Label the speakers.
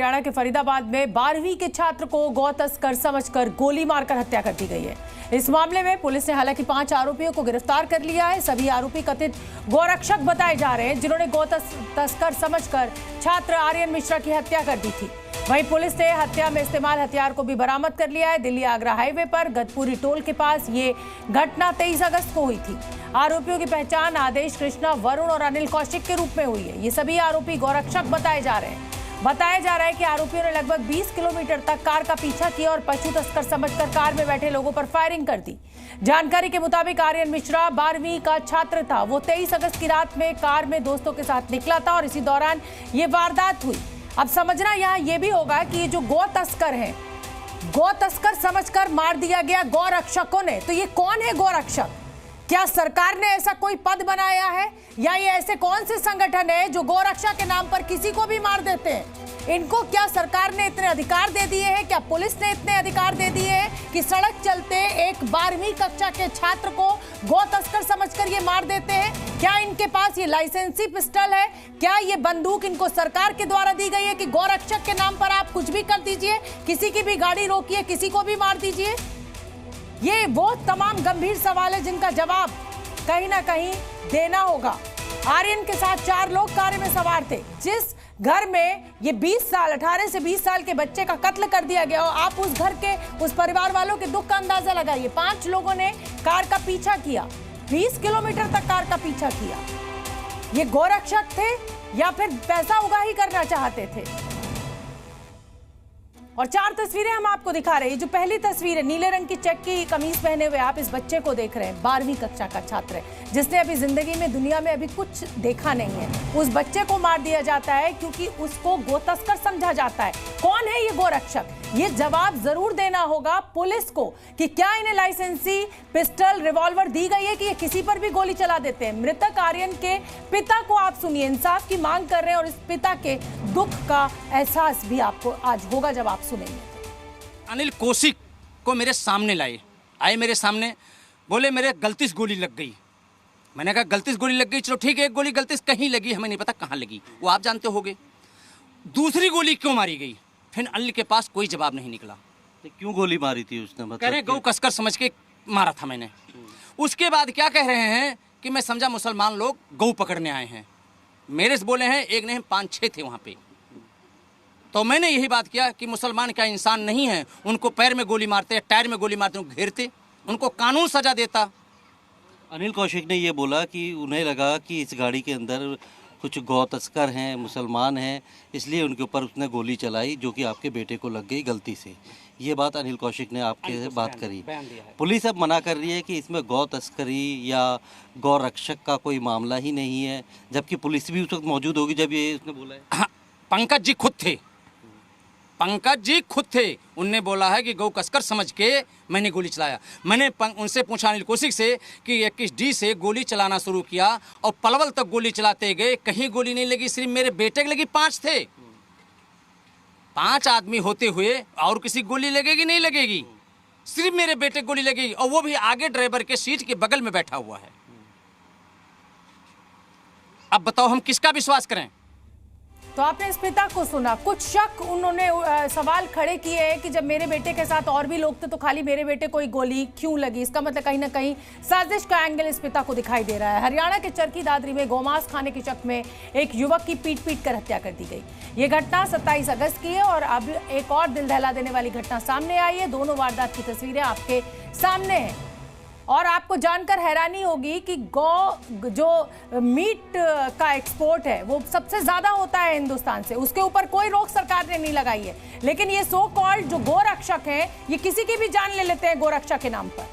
Speaker 1: हरियाणा के फरीदाबाद में 12वीं के छात्र को गौ तस्कर समझकर गोली मारकर हत्या कर दी गई है। इस मामले में पुलिस ने हालांकि 5 आरोपियों को गिरफ्तार कर लिया है। सभी आरोपी कथित गौरक्षक बताए जा रहे हैं, जिन्होंने गौ तस्कर समझकर छात्र आर्यन मिश्रा की हत्या कर दी थी। वहीं पुलिस ने हत्या में इस्तेमाल हथियार को भी बरामद कर लिया है। दिल्ली आगरा हाईवे पर गतपुरी टोल के पास ये घटना 23 अगस्त को हुई थी। आरोपियों की पहचान आदेश, कृष्णा, वरुण और अनिल कौशिक के रूप में हुई है। ये सभी आरोपी गौरक्षक बताए जा रहे हैं। बताया जा रहा है कि आरोपियों ने लगभग 20 किलोमीटर तक कार का पीछा किया और पशु तस्कर समझकर कार में बैठे लोगों पर फायरिंग कर दी। जानकारी के मुताबिक आर्यन मिश्रा 12वीं का छात्र था। वो 23 अगस्त की रात में कार में दोस्तों के साथ निकला था और इसी दौरान ये वारदात हुई। अब समझना यहाँ ये भी होगा कि ये जो गौ तस्कर हैं, गौ तस्कर समझकर मार दिया गया गौ रक्षकों ने। तो ये कौन है गौ रक्षक? क्या सरकार ने ऐसा कोई पद बनाया है या ये ऐसे कौन से संगठन है जो गौ रक्षा के नाम पर किसी को भी मार देते हैं? इनको क्या सरकार ने इतने अधिकार दे दिए हैं? क्या पुलिस ने इतने अधिकार दे दिए हैं कि सड़क चलते एक 12वीं कक्षा के छात्र को गौ तस्कर समझकर ये मार देते हैं? क्या इनके पास ये लाइसेंसी पिस्टल है? क्या ये बंदूक इनको सरकार के द्वारा दी गई है कि गौ रक्षक के नाम पर आप कुछ भी कर दीजिए, किसी की भी गाड़ी रोकिए, किसी को भी मार दीजिए? ये वो तमाम गंभीर सवाल है जिनका जवाब कहीं ना कहीं देना होगा। आर्यन के साथ 4 लोग कार में सवार थे। जिस घर में ये 18 से 20 साल के बच्चे का कत्ल कर दिया गया हो, आप उस घर के, उस परिवार वालों के दुख का अंदाजा लगाइए। 5 लोगों ने कार का पीछा किया, 20 किलोमीटर तक कार का पीछा किया। ये गोरक्षक थे या फिर पैसा उगाही करना चाहते थे? और 4 तस्वीरें हम आपको दिखा रहे हैं। जो पहली तस्वीर है, नीले रंग की चेक की कमीज पहने हुए आप इस बच्चे को देख रहे हैं। 12वीं कक्षा का छात्र है, जिसने अभी जिंदगी में, दुनिया में अभी कुछ देखा नहीं है। उस बच्चे को मार दिया जाता है क्योंकि उसको गो तस्कर समझा जाता है। कौन है ये गोरक्षक? ये जवाब जरूर देना होगा पुलिस को कि क्या इन्हें लाइसेंसी पिस्टल, रिवॉल्वर दी गई है कि ये किसी पर भी गोली चला देते हैं। मृतक आर्यन के पिता को आप सुनिए, इंसाफ की मांग कर रहे हैं और इस पिता के दुख का एहसास भी आपको आज होगा जब आप सुनेंगे।
Speaker 2: अनिल कौशिक को मेरे सामने आए मेरे सामने, बोले मेरे गलती से गोली लग गई। मैंने कहा गलती से गोली लग गई, चलो ठीक है, एक गोली गलती से कहीं लगी, हमें नहीं पता कहाँ लगी, वो आप जानते होगे। दूसरी गोली क्यों मारी गई? फिर अनिल के पास कोई जवाब नहीं निकला।
Speaker 3: क्यों गोली मारी थी उसने?
Speaker 2: कह रहे गौ कसकर समझ के मारा था मैंने। उसके बाद क्या कह रहे हैं कि मैं समझा मुसलमान लोग गौ पकड़ने आए हैं। मेरे से बोले हैं, एक नहीं 5-6 थे वहाँ पे। तो मैंने यही बात किया कि मुसलमान क्या इंसान नहीं है? उनको पैर में गोली मारते, टायर में गोली मारते, उनको घेरते, उनको कानून सजा देता।
Speaker 3: अनिल कौशिक ने ये बोला कि उन्हें लगा कि इस गाड़ी के अंदर कुछ गौ तस्कर हैं, मुसलमान हैं, इसलिए उनके ऊपर उसने गोली चलाई, जो कि आपके बेटे को लग गई गलती से। ये बात अनिल कौशिक ने आपके बात करी। पुलिस अब मना कर रही है कि इसमें गौ तस्करी या गौ रक्षक का कोई मामला ही नहीं है, जबकि पुलिस भी उस वक्त मौजूद होगी जब ये उसने बोला है।
Speaker 2: हाँ, पंकज जी खुद थे, पंकज जी खुद थे। उनने बोला है कि गौ कसकर समझ के मैंने गोली चलाया। मैंने उनसे पूछा अनिल कौशिक से कि 21D से गोली चलाना शुरू किया और पलवल तक गोली चलाते गए, कहीं गोली नहीं लगी, सिर्फ मेरे बेटे की लगी। 5 थे, 5 आदमी होते हुए और किसी गोली लगेगी नहीं लगेगी, सिर्फ मेरे बेटे गोली लगेगी, और वो भी आगे ड्राइवर के सीट के बगल में बैठा हुआ है। अब बताओ हम किसका विश्वास करें?
Speaker 1: तो आपने इस पिता को सुना, कुछ शक उन्होंने सवाल खड़े किए हैं कि जब मेरे बेटे के साथ और भी लोग थे तो खाली मेरे बेटे को ही गोली क्यों लगी? इसका मतलब कहीं ना कहीं साजिश का एंगल इस पिता को दिखाई दे रहा है। हरियाणा के चरखी दादरी में गौमांस खाने के शक में एक युवक की पीट कर हत्या कर दी गई। ये घटना 27 अगस्त की है और अब एक और दिल दहला देने वाली घटना सामने आई है। दोनों वारदात की तस्वीरें आपके सामने हैं और आपको जानकर हैरानी होगी कि जो मीट का एक्सपोर्ट है वो सबसे ज्यादा होता है हिंदुस्तान से, उसके ऊपर कोई रोक सरकार ने नहीं लगाई है। लेकिन ये सो कॉल्ड जो गोरक्षक हैं, ये किसी की भी जान ले लेते हैं गोरक्षा के नाम पर।